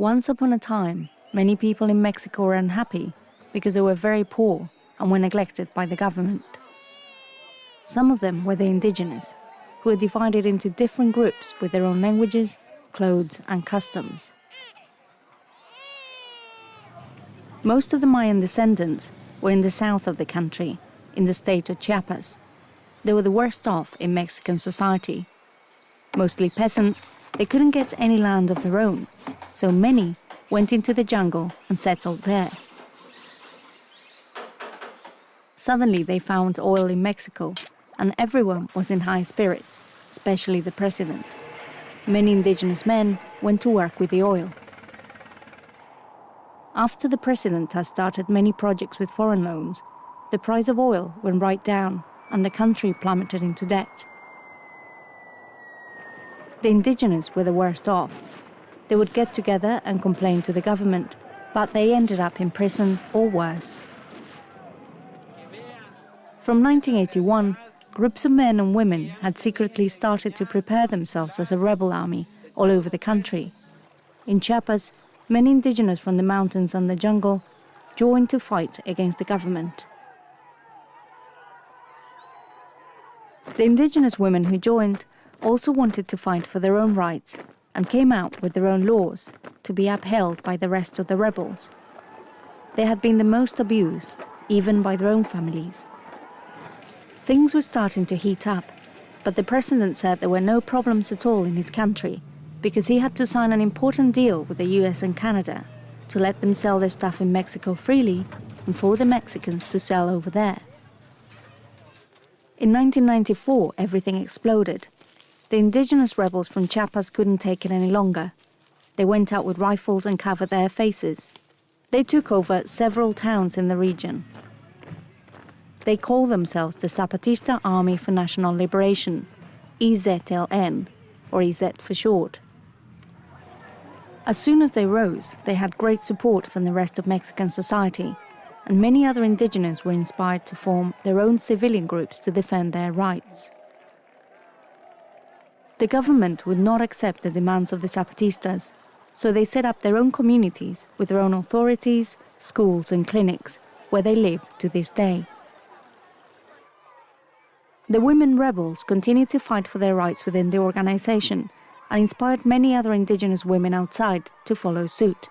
Once upon a time, many people in Mexico were unhappy because they were very poor and were neglected by the government. Some of them were the indigenous, who were divided into different groups with their own languages, clothes, and customs. Most of the Mayan descendants were in the south of the country, in the state of Chiapas. They were the worst off in Mexican society. Mostly peasants, they couldn't get any land of their own, so many went into the jungle and settled there. Suddenly they found oil in Mexico, and everyone was in high spirits, especially the president. Many indigenous men went to work with the oil. After the president had started many projects with foreign loans, the price of oil went right down and the country plummeted into debt. The indigenous were the worst off. They would get together and complain to the government, but they ended up in prison or worse. From 1981, groups of men and women had secretly started to prepare themselves as a rebel army all over the country. In Chiapas, many indigenous from the mountains and the jungle joined to fight against the government. The indigenous women who joined also wanted to fight for their own rights and came out with their own laws to be upheld by the rest of the rebels. They had been the most abused, even by their own families. Things were starting to heat up, but the president said there were no problems at all in his country because he had to sign an important deal with the US and Canada to let them sell their stuff in Mexico freely and for the Mexicans to sell over there. In 1994, everything exploded. The indigenous rebels from Chiapas couldn't take it any longer. They went out with rifles and covered their faces. They took over several towns in the region. They call themselves the Zapatista Army for National Liberation, EZLN, or EZ for short. As soon as they rose, they had great support from the rest of Mexican society, and many other indigenous were inspired to form their own civilian groups to defend their rights. The government would not accept the demands of the Zapatistas, so they set up their own communities with their own authorities, schools and clinics, where they live to this day. The women rebels continued to fight for their rights within the organization and inspired many other indigenous women outside to follow suit.